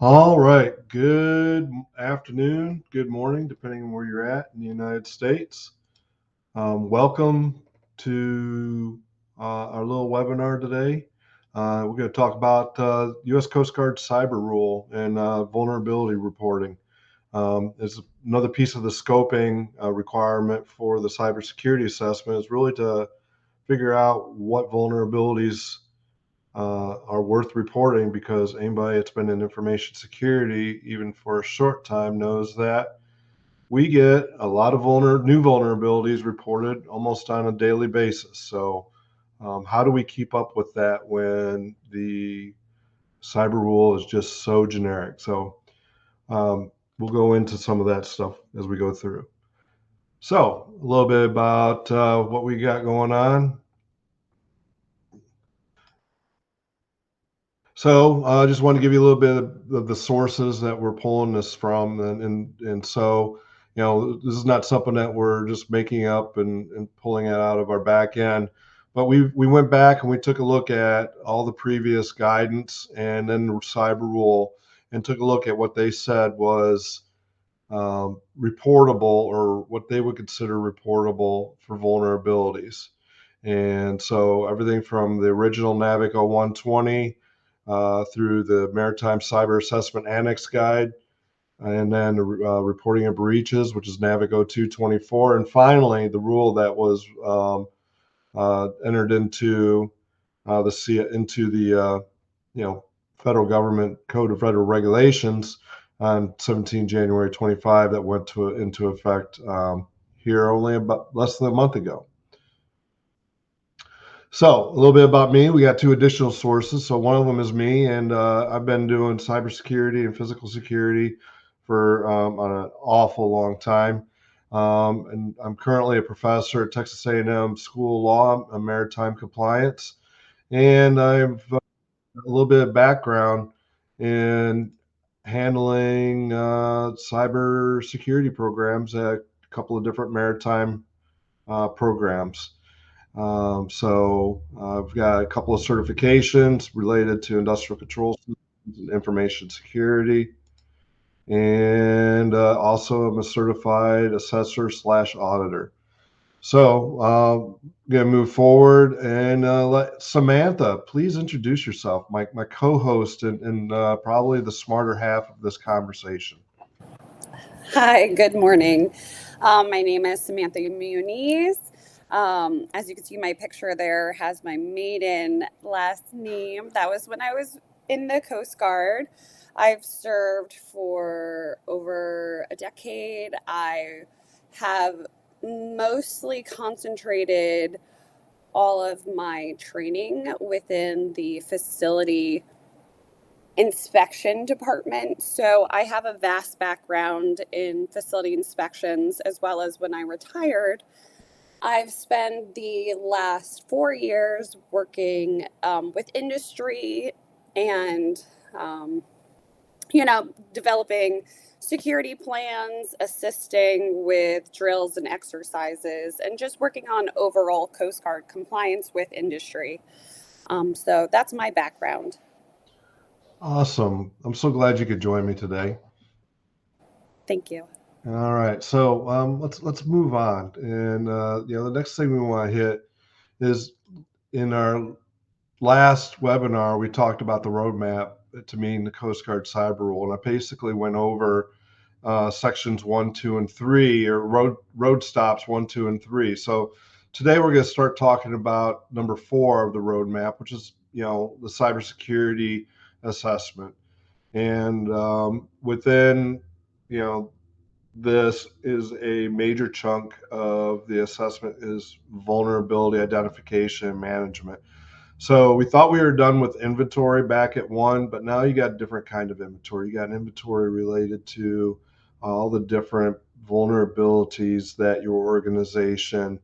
All right. Good afternoon, good morning, depending on where you're at in the United States. Welcome to our little webinar today. We're going to talk about U.S. Coast Guard cyber rule and vulnerability reporting. It's another piece of the scoping requirement for the cybersecurity assessment is really to figure out what vulnerabilities are worth reporting, because anybody that's been in information security, even for a short time, knows that we get a lot of new vulnerabilities reported almost on a daily basis. So, how do we keep up with that when the cyber rule is just so generic? So, we'll go into some of that stuff as we go through. So, a little bit about what we got going on. So I just want to give you a little bit of the sources that we're pulling this from, and so this is not something that we're just making up and pulling it out of our back end, but we went back and we took a look at all the previous guidance and then the cyber rule and took a look at what they said was reportable, or what they would consider reportable for vulnerabilities. And so everything from the original Navico 120 through the Maritime Cyber Assessment Annex Guide, and then reporting of breaches, which is Navico 224, and finally the rule that was entered into the federal government code of federal regulations on 17 January 25, that went into effect here only about less than a month ago. So a little bit about me. We got two additional sources. So one of them is me, and I've been doing cybersecurity and physical security for an awful long time. And I'm currently a professor at Texas A&M School of Law and Maritime Compliance. And I've a little bit of background in handling cyber security programs at a couple of different maritime programs. So I've got a couple of certifications related to industrial control systems and information security. And also I'm a certified assessor / auditor. So I'm going to move forward and let Samantha, please introduce yourself, my co-host and probably the smarter half of this conversation. Hi, good morning. My name is Samantha Muniz. As you can see, my picture there has my maiden last name. That was when I was in the Coast Guard. I've served for over a decade. I have mostly concentrated all of my training within the facility inspection department. So I have a vast background in facility inspections, as well as when I retired. I've spent the last 4 years working with industry and, developing security plans, assisting with drills and exercises, and just working on overall Coast Guard compliance with industry. So that's my background. Awesome. I'm so glad you could join me today. Thank you. All right, so let's move on, and the next thing we want to hit is, in our last webinar we talked about the roadmap to meeting the Coast Guard cyber rule, and I basically went over sections 1, 2, and 3, or road stops 1, 2, and 3. So today we're going to start talking about number 4 of the roadmap, which is the cybersecurity assessment, and within you know this is a major chunk of the assessment is vulnerability identification and management. So we thought we were done with inventory back at 1, but now you got a different kind of inventory. You got an inventory related to all the different vulnerabilities that your organization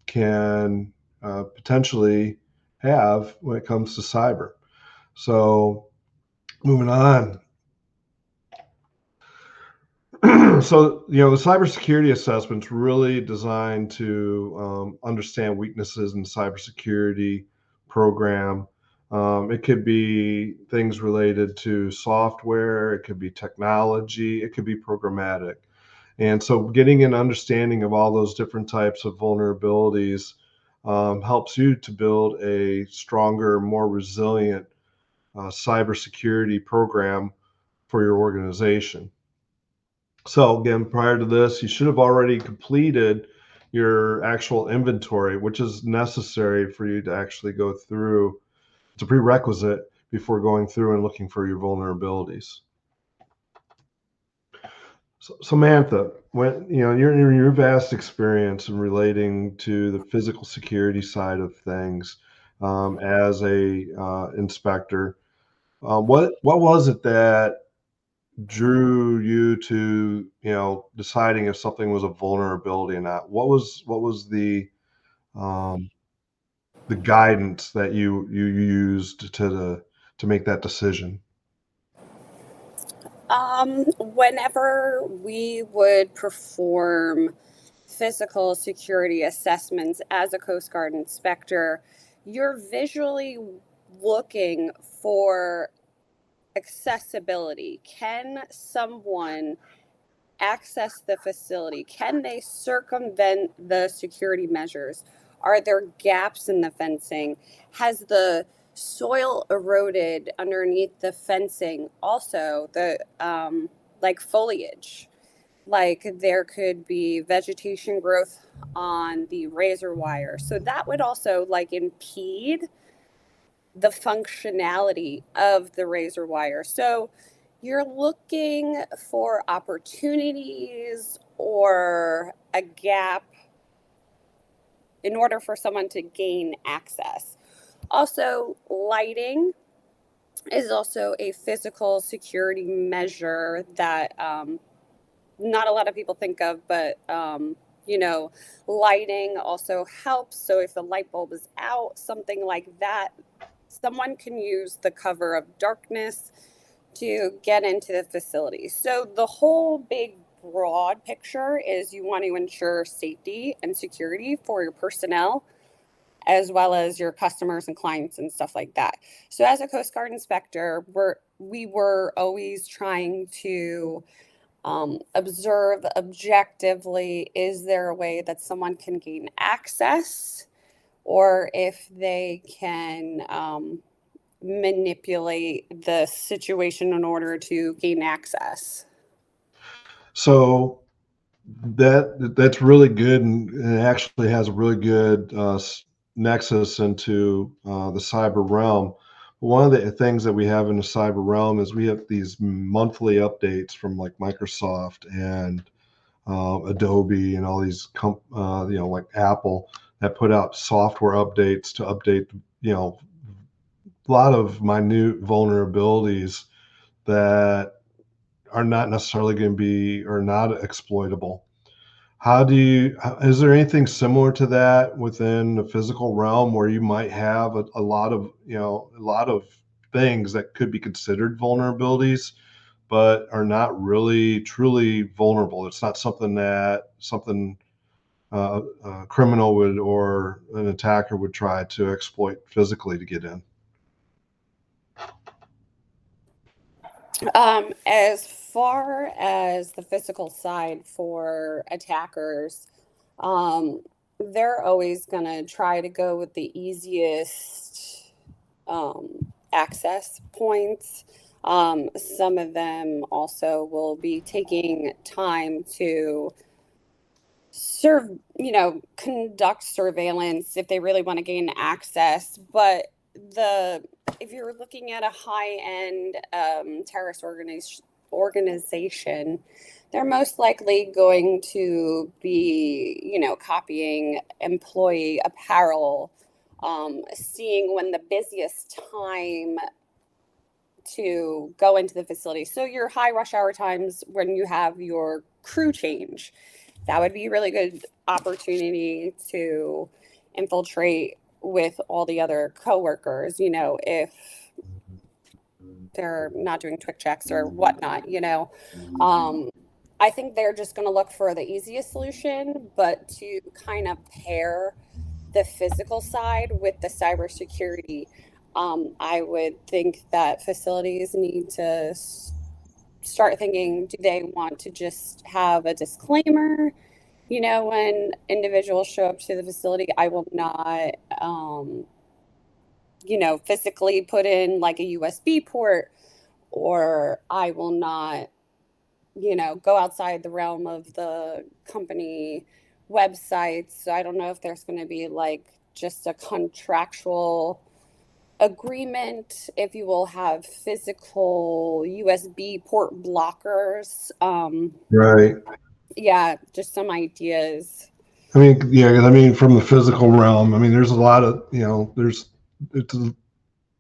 can potentially have when it comes to cyber. So moving on. So the cybersecurity assessment's really designed to understand weaknesses in the cybersecurity program, It could be things related to software, it could be technology, it could be programmatic. And so getting an understanding of all those different types of vulnerabilities helps you to build a stronger, more resilient cybersecurity program for your organization. So again, prior to this, you should have already completed your actual inventory, which is necessary for you to actually go through. It's a prerequisite before going through and looking for your vulnerabilities. So, Samantha, when your vast experience in relating to the physical security side of things as a inspector, what was it that drew you to deciding if something was a vulnerability or not? What was um, the guidance that you used to make that decision? Whenever we would perform physical security assessments as a Coast Guard inspector, you're visually looking for accessibility. Can someone access the facility? Can they circumvent the security measures? Are there gaps in the fencing? Has the soil eroded underneath the fencing? Also, the like foliage, like there could be vegetation growth on the razor wire. So that would also like impede the functionality of the razor wire. So you're looking for opportunities or a gap in order for someone to gain access. Also, lighting is also a physical security measure that not a lot of people think of, but you know, lighting also helps. So if the light bulb is out, something like that, someone can use the cover of darkness to get into the facility. So the whole big broad picture is you want to ensure safety and security for your personnel as well as your customers and clients and stuff like that. So as a Coast Guard inspector, we were always trying to observe objectively, is there a way that someone can gain access, or if they can manipulate the situation in order to gain access. So that's really good, and it actually has a really good nexus into the cyber realm. One of the things that we have in the cyber realm is we have these monthly updates from like Microsoft and Adobe and all these like Apple, that put out software updates to update a lot of minute vulnerabilities that are not necessarily going to be or not exploitable. Is there anything similar to that within the physical realm where you might have a lot of, a lot of things that could be considered vulnerabilities, but are not really truly vulnerable? It's not something a criminal would or an attacker would try to exploit physically to get in. As far as the physical side for attackers, they're always going to try to go with the easiest access points. Some of them also will be taking time to serve, conduct surveillance if they really want to gain access. But the if you're looking at a high end terrorist organization, they're most likely going to be, copying employee apparel, seeing when the busiest time to go into the facility. So your high rush hour times when you have your crew change, that would be a really good opportunity to infiltrate with all the other coworkers, if they're not doing quick checks or whatnot, I think they're just going to look for the easiest solution, but to kind of pair the physical side with the cybersecurity. I would think that facilities need to start thinking, do they want to just have a disclaimer? You know, when individuals show up to the facility, I will not, physically put in like a USB port, or I will not, go outside the realm of the company websites. So I don't know if there's going to be like just a contractual agreement, if you will have physical USB port blockers. Right. Yeah, just some ideas. I mean, yeah, 'cause I mean, from the physical realm, I mean, there's a lot of, it's,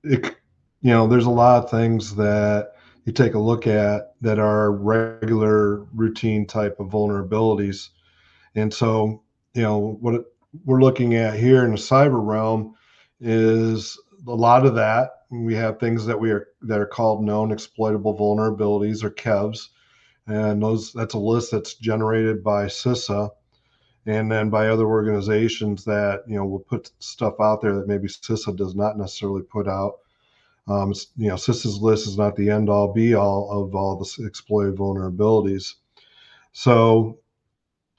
it, there's a lot of things that you take a look at that are regular routine type of vulnerabilities. And so, we're looking at here in the cyber realm is a lot of that. We have things that are called known exploitable vulnerabilities, or KEVs, and that's a list that's generated by CISA and then by other organizations that will put stuff out there that maybe CISA does not necessarily put out. CISA's list is not the end all be all of all the exploited vulnerabilities. So,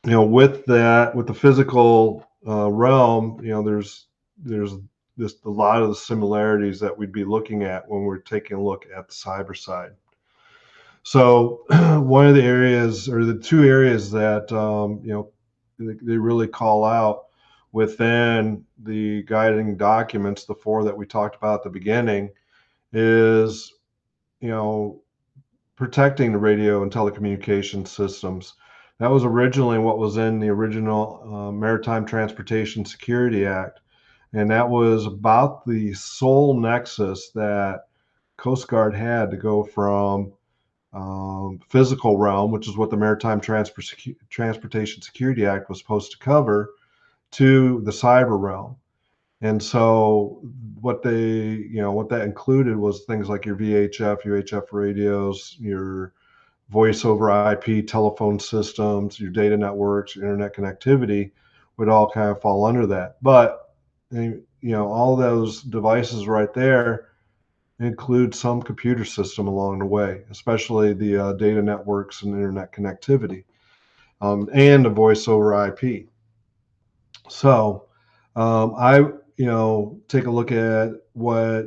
with that, with the physical realm, there's just a lot of the similarities that we'd be looking at when we're taking a look at the cyber side. So, one of the areas, or the two areas that they really call out within the guiding documents, the four that we talked about at the beginning, is you know protecting the radio and telecommunication systems. That was originally what was in the original Maritime Transportation Security Act, and that was about the sole nexus that Coast Guard had to go from physical realm, which is what the Transportation Security Act was supposed to cover, to the cyber realm. And so what that included was things like your VHF, UHF radios, your voice over IP telephone systems, your data networks, your internet connectivity would all kind of fall under that. But all those devices right there include some computer system along the way, especially the data networks and internet connectivity, and the voice over IP. So I, take a look at what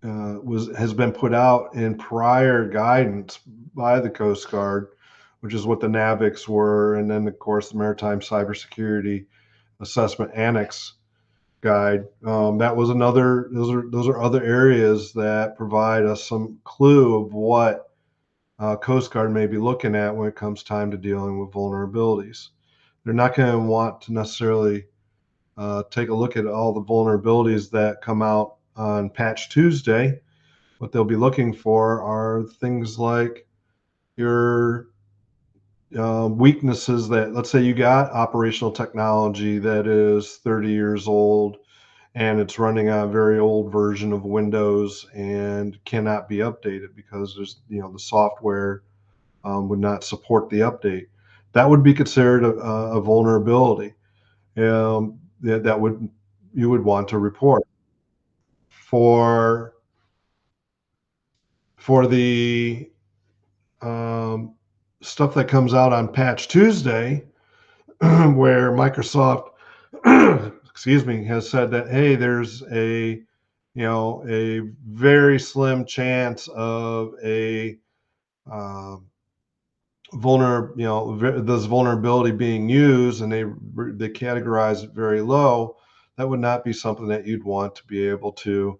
was has been put out in prior guidance by the Coast Guard, which is what the NAVICs were, and then of course the Maritime Cybersecurity Assessment Annex Guide. That was another. Those are other areas that provide us some clue of what Coast Guard may be looking at when it comes time to dealing with vulnerabilities. They're not going to want to necessarily take a look at all the vulnerabilities that come out on Patch Tuesday. What they'll be looking for are things like your weaknesses that, let's say, you got operational technology that is 30 years old and it's running on a very old version of Windows and cannot be updated because the software would not support the update. That would be considered a vulnerability that would you would want to report. For the um, stuff that comes out on Patch Tuesday, where Microsoft, excuse me, has said that, hey, there's a very slim chance of a um, this vulnerability being used, and they categorize it very low. That would not be something that you'd want to be able to,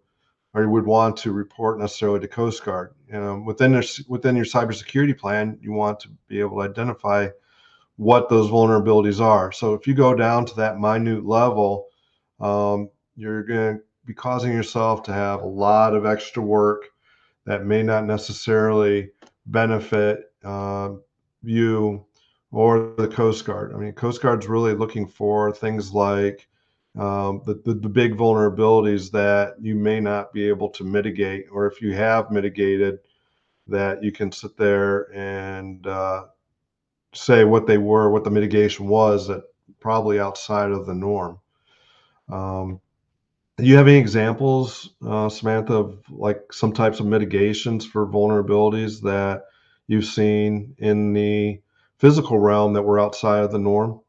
or you would want to report necessarily to Coast Guard. Within your cybersecurity plan, you want to be able to identify what those vulnerabilities are. So if you go down to that minute level, you're going to be causing yourself to have a lot of extra work that may not necessarily benefit you or the Coast Guard. I mean, Coast Guard's really looking for things like the big vulnerabilities that you may not be able to mitigate, or if you have mitigated, that you can sit there and say what they were, what the mitigation was, that probably outside of the norm. Um, Do you have any examples, Samantha, of like some types of mitigations for vulnerabilities that you've seen in the physical realm that were outside of the norm?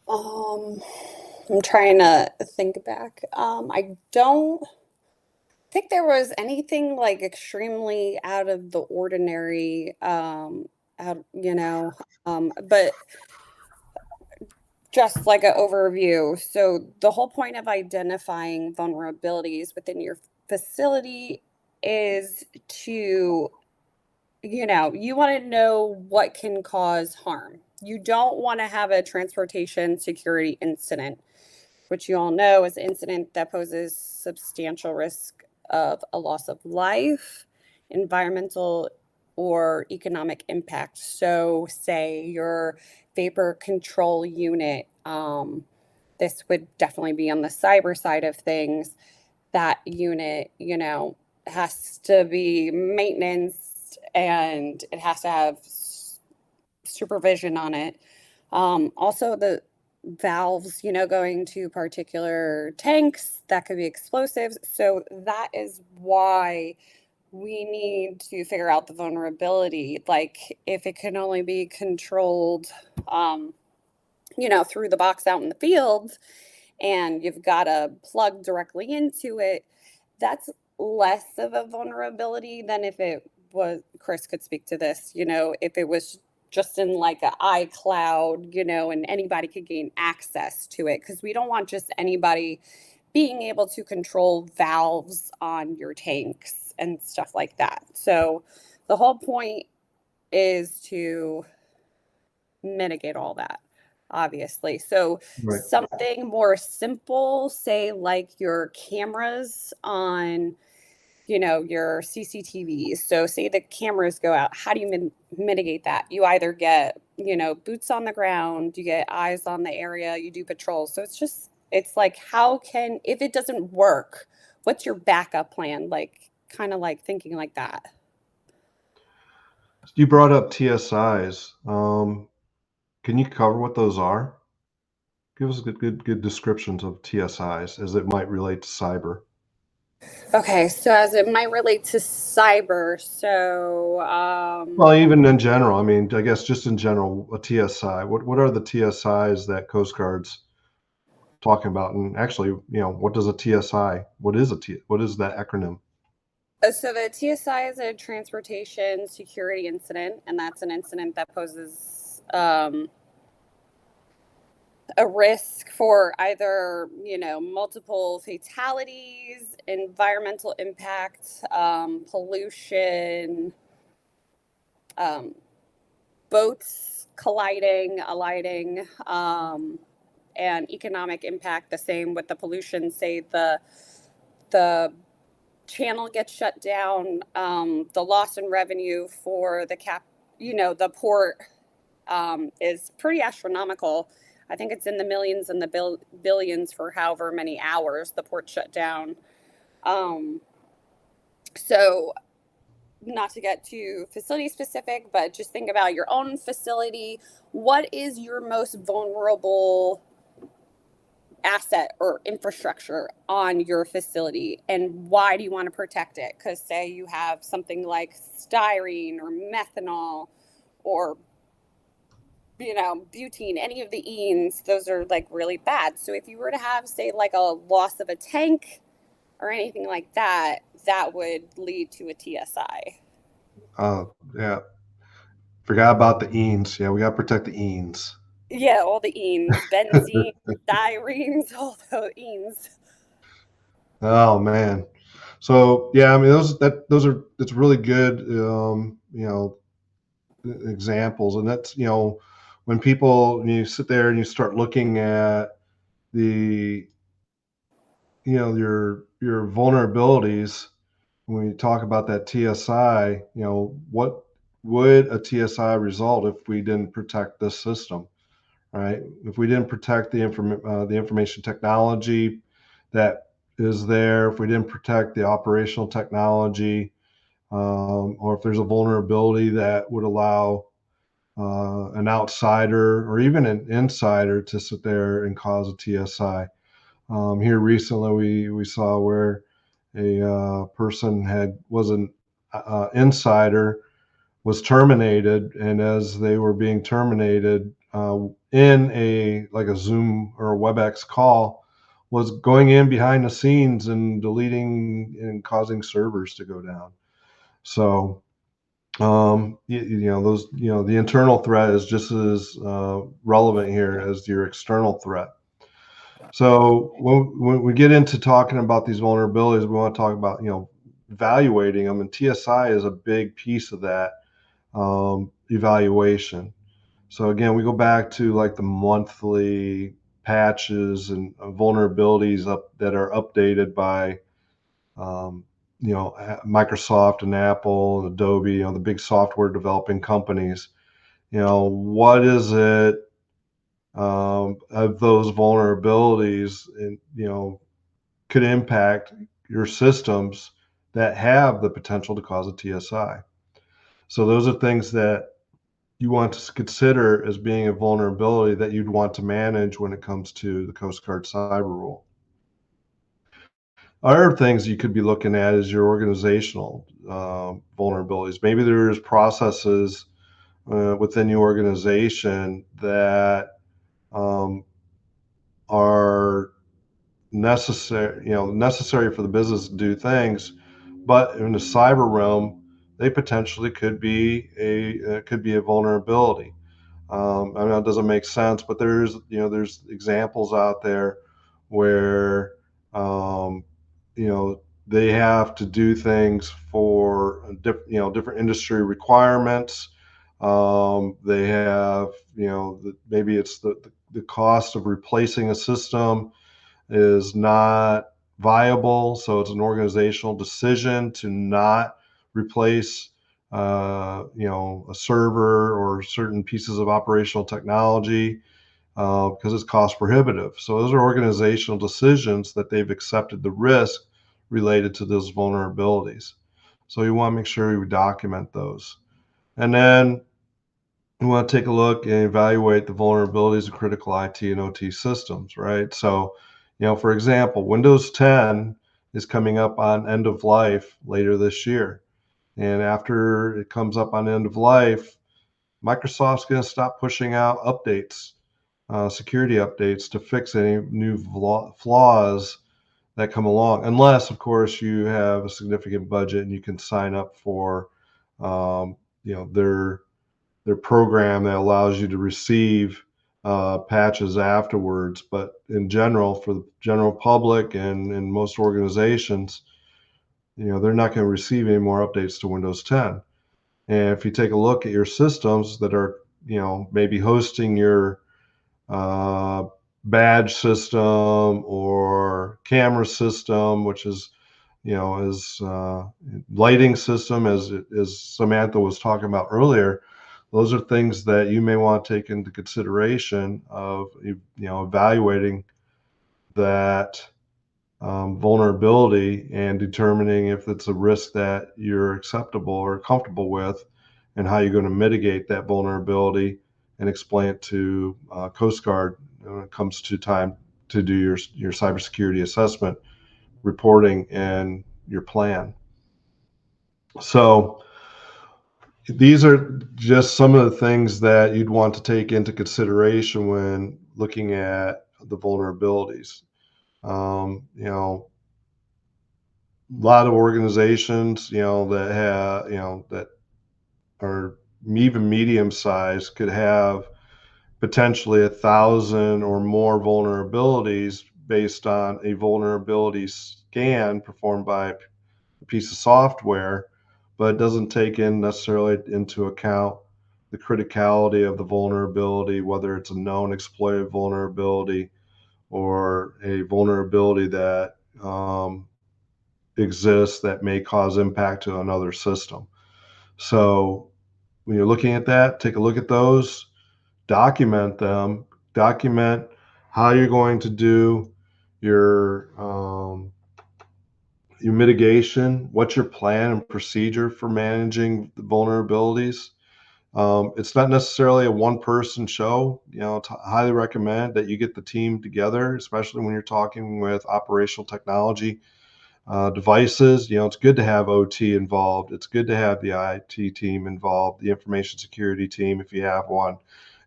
Um, I'm trying to think back. I don't think there was anything like extremely out of the ordinary, but just like an overview. So the whole point of identifying vulnerabilities within your facility is to, you want to know what can cause harm. You don't want to have a transportation security incident, which you all know is an incident that poses substantial risk of a loss of life, environmental or economic impact. So, say your vapor control unit, this would definitely be on the cyber side of things. That unit, has to be maintenance and it has to have supervision on it. Also, the valves, going to particular tanks that could be explosives. So that is why we need to figure out the vulnerability. Like if it can only be controlled, um, through the box out in the field, and you've got to plug directly into it, that's less of a vulnerability than if it was, Chris could speak to this, if it was just in like an iCloud, and anybody could gain access to it. Because we don't want just anybody being able to control valves on your tanks and stuff like that. So the whole point is to mitigate all that, obviously. So Right. something more simple, say like your cameras on, your CCTVs. So say the cameras go out, how do you mitigate that? You either get, boots on the ground, you get eyes on the area, you do patrols. So it's like, how can, if it doesn't work, what's your backup plan? Like, kind of like thinking like that. You brought up TSIs. Can you cover what those are? Give us good descriptions of TSIs as it might relate to cyber. Okay, so as it might relate to cyber, Well, even in general, I mean, I guess just in general, a TSI. What are the TSIs that Coast Guard's talking about? And actually, what does a TSI? What is that acronym? so the TSI is a transportation security incident, and that's an incident that poses a risk for either, multiple fatalities, environmental impact, pollution, um, boats colliding, alighting, and economic impact. The same with the pollution. Say the channel gets shut down, the loss in revenue for the port, is pretty astronomical. I think it's in the millions and the billions for however many hours the port shut down. Um, so, not to get too facility specific, but just think about your own facility. What is your most vulnerable asset or infrastructure on your facility, and why do you want to protect it? Because say you have something like styrene or methanol or butene, any of the enes, those are like really bad. So if you were to have, say, like a loss of a tank or anything like that, that would lead to a TSI. Uh, yeah, forgot about the enes. Yeah, we got to protect the enes. Yeah, all the enes, benzene, styrenes, all the enes. Oh man. So yeah, I mean those are it's really good examples, and that's when you sit there and you start looking at the your vulnerabilities when you talk about that TSI, what would a TSI result if we didn't protect this system, right? If we didn't protect the information technology that is there, if we didn't protect the operational technology, or if there's a vulnerability that would allow an outsider or even an insider to sit there and cause a TSI. Here recently, we saw where a person was an insider, was terminated, and as they were being terminated in a like a Zoom or a WebEx call, was going in behind the scenes and deleting and causing servers to go down. So those, the internal threat is just as relevant here as your external threat. So when we get into talking about these vulnerabilities, we want to talk about, evaluating them, and TSI is a big piece of that evaluation. So again, we go back to like the monthly patches and vulnerabilities that are updated by um, Microsoft and Apple and Adobe, the big software developing companies. What is it of those vulnerabilities, and could impact your systems that have the potential to cause a TSI. So those are things that you want to consider as being a vulnerability that you'd want to manage when it comes to the Coast Guard cyber rule. Other things you could be looking at is your organizational vulnerabilities. Maybe there's processes within your organization that um, are necessary for the business to do things, but in the cyber realm, they potentially could be a vulnerability. I know it doesn't make sense, but there's examples out there where um, they have to do things for different industry requirements. They have maybe it's the cost of replacing a system is not viable, so it's an organizational decision to not replace a server or certain pieces of operational technology because it's cost prohibitive. So those are organizational decisions that they've accepted the risk related to those vulnerabilities. So you want to make sure you document those. And then we want to take a look and evaluate the vulnerabilities of critical IT and OT systems, right? So, for example, Windows 10 is coming up on end of life later this year. And after it comes up on end of life, Microsoft's going to stop pushing out updates, security updates to fix any new flaws that come along, unless, of course, you have a significant budget and you can sign up for, um, their program that allows you to receive patches afterwards. But in general, for the general public and most organizations, they're not going to receive any more updates to Windows 10. And if you take a look at your systems that are, maybe hosting your uh, badge system or camera system, which is, is lighting system, as Samantha was talking about earlier. Those are things that you may want to take into consideration of, evaluating that vulnerability and determining if it's a risk that you're acceptable or comfortable with, and how you're going to mitigate that vulnerability and explain it to Coast Guard when it comes to time to do your cybersecurity assessment, reporting, and your plan. So these are just some of the things that you'd want to take into consideration when looking at the vulnerabilities. A lot of organizations, that have, that are even medium sized could have potentially 1,000 or more vulnerabilities based on a vulnerability scan performed by a piece of software, but it doesn't take in necessarily into account the criticality of the vulnerability, whether it's a known exploited vulnerability or a vulnerability that exists that may cause impact to another system. So when you're looking at that, take a look at those, document them, document how you're going to do your your mitigation, what's your plan and procedure for managing the vulnerabilities. It's not necessarily a one person show. It's highly recommend that you get the team together, especially when you're talking with operational technology devices. It's good to have OT involved. It's good to have the IT team involved, the information security team if you have one,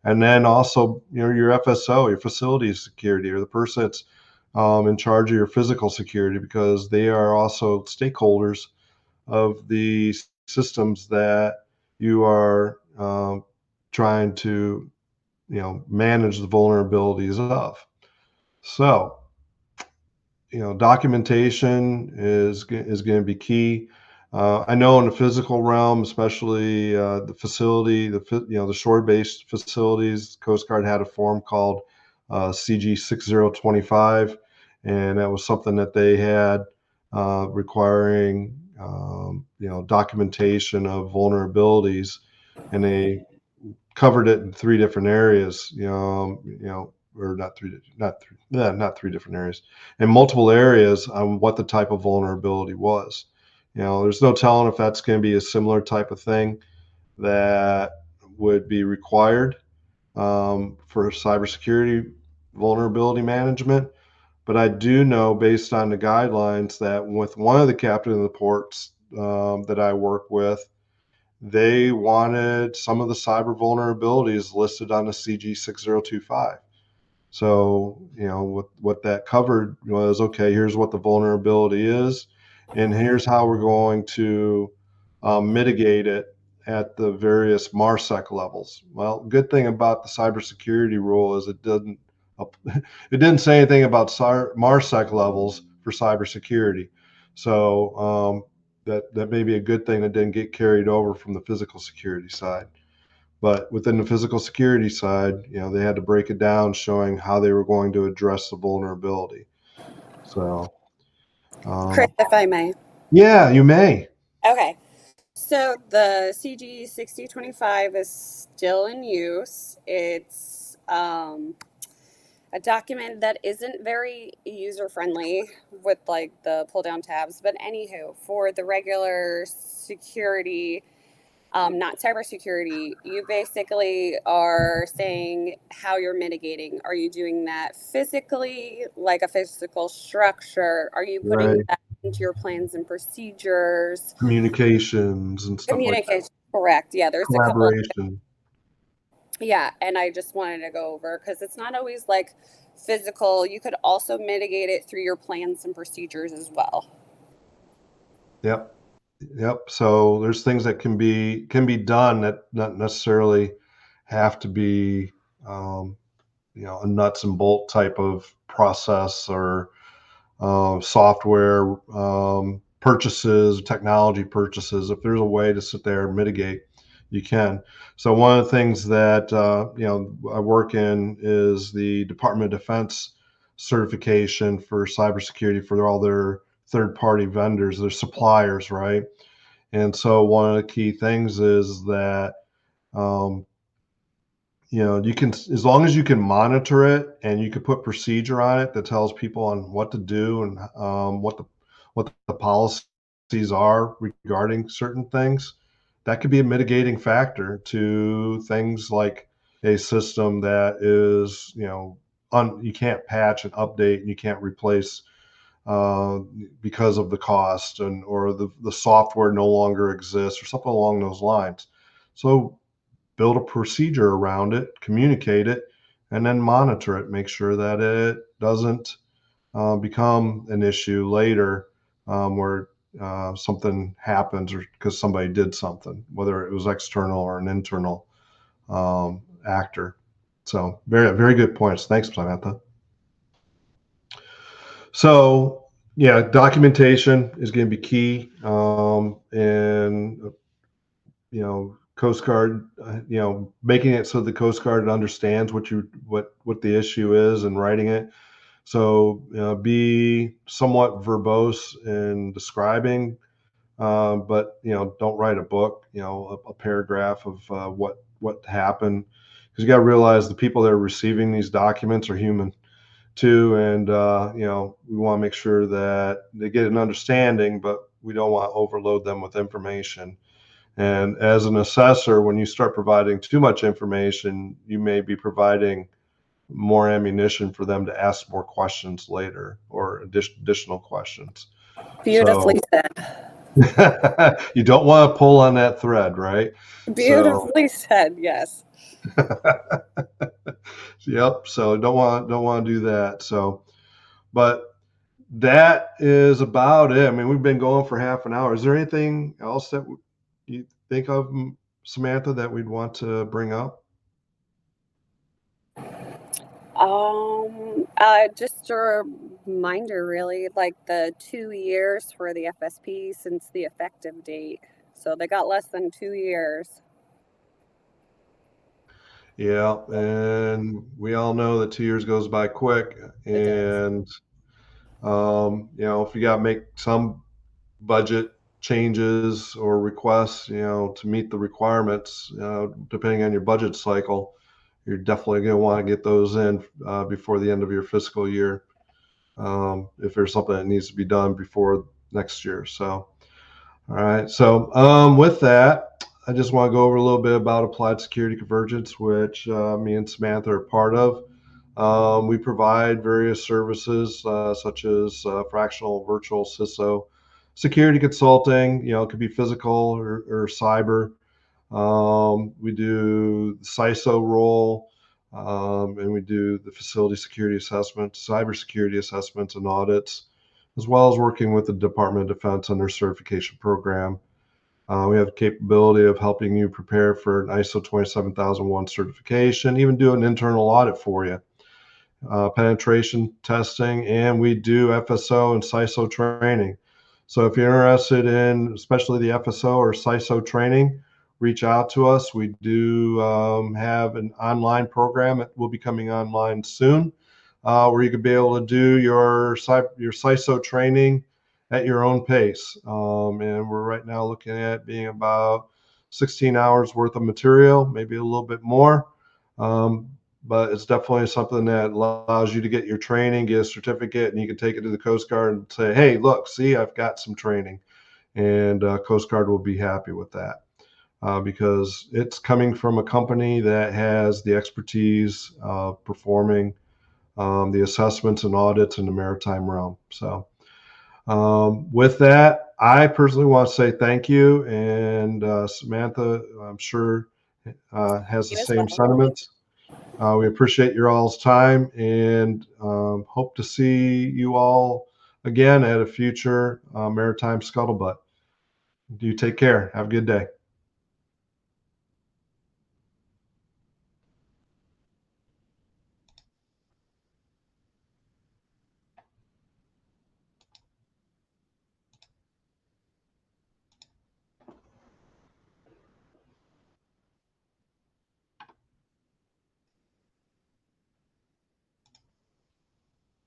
and then also your FSO, your facilities security, or the person that's in charge of your physical security, because they are also stakeholders of the systems that you are trying to manage the vulnerabilities of. So documentation is going to be key. I know in the physical realm, especially the facility, the shore-based facilities, Coast Guard had a form called CG 6025, and that was something that they had requiring documentation of vulnerabilities, and they covered it in three different areas. Or not three different areas, in multiple areas on what the type of vulnerability was. There's no telling if that's going to be a similar type of thing that would be required for cybersecurity vulnerability management. But I do know, based on the guidelines, that with one of the captain of the ports that I work with, they wanted some of the cyber vulnerabilities listed on the CG 6025. So, what that covered was, okay, here's what the vulnerability is, and here's how we're going to mitigate it at the various MARSEC levels. Well, good thing about the cybersecurity rule is it didn't say anything about MARSEC levels for cybersecurity. So that may be a good thing that didn't get carried over from the physical security side. But within the physical security side, they had to break it down, showing how they were going to address the vulnerability. So, Chris, um, if I may. yeah, you may. Okay. So the CG 6025 is still in use. It's a document that isn't very user friendly with like the pull down tabs. But anywho, for the regular security, not cybersecurity, you basically are saying how you're mitigating. Are you doing that physically, like a physical structure? Are you putting Right. that into your plans and procedures? Communications and stuff like that. Communication, correct. Yeah, there's a couple. Collaboration. Yeah, and I just wanted to go over because it's not always like physical. You could also mitigate it through your plans and procedures as well. Yep. Yep. So there's things that can be done that not necessarily have to be a nuts and bolt type of process, or software purchases, technology purchases. If there's a way to sit there and mitigate, you can. So one of the things that I work in is the Department of Defense certification for cybersecurity for all their third-party vendors, their suppliers, right? And so one of the key things is that um, you can, as long as you can monitor it and you can put procedure on it that tells people on what to do, and what the policies are regarding certain things, that could be a mitigating factor to things like a system that is, you can't patch and update and you can't replace uh, because of the cost, and or the software no longer exists or something along those lines. So build a procedure around it, communicate it, and then monitor it. Make sure that it doesn't become an issue later, where something happens, or because somebody did something, whether it was external or an internal actor. So very, very good points. Thanks, Samantha. So yeah, documentation is going to be key, and Coast Guard, making it so the Coast Guard understands what the issue is and writing it. So be somewhat verbose in describing, but don't write a book. A paragraph of what happened, because you got to realize the people that are receiving these documents are human too, and we want to make sure that they get an understanding, but we don't want to overload them with information. And as an assessor, when you start providing too much information, you may be providing more ammunition for them to ask more questions later, or additional questions. Beautifully So said. you don't want to pull on that thread, right? So Beautifully said. Yes. yep. So don't want to do that. So, but that is about it. I mean, we've been going for half an hour. Is there anything else that you think of, Samantha, that we'd want to bring up? Just a reminder, really, like the 2 years for the FSP since the effective date. So they got less than 2 years. Yeah, and we all know that 2 years goes by quick, It does. and if you got to make some budget changes or requests, to meet the requirements, depending on your budget cycle, you're definitely going to want to get those in before the end of your fiscal year. If there's something that needs to be done before next year. So, all right. So, with that, I just want to go over a little bit about Applied Security Convergence, which me and Samantha are part of. We provide various services such as fractional virtual CISO, security consulting. It could be physical or cyber. We do the CISO role, and we do the facility security assessments, cybersecurity assessments, and audits, as well as working with the Department of Defense on their certification program. We have the capability of helping you prepare for an ISO 27001 certification, even do an internal audit for you, penetration testing, and we do FSO and CISO training. So if you're interested in especially the FSO or CISO training, reach out to us. We do have an online program that will be coming online soon, where you could be able to do your CISO training at your own pace. And we're right now looking at being about 16 hours worth of material, maybe a little bit more. Um, but it's definitely something that allows you to get your training, get a certificate, and you can take it to the Coast Guard and say, "Hey, look, see, I've got some training," and Coast Guard will be happy with that because it's coming from a company that has the expertise performing the assessments and audits in the maritime realm. So, with that, I personally want to say thank you, and Samantha, I'm sure, has the You as same well. sentiments. We appreciate your all's time and hope to see you all again at a future Maritime Scuttlebutt. You take care. Have a good day.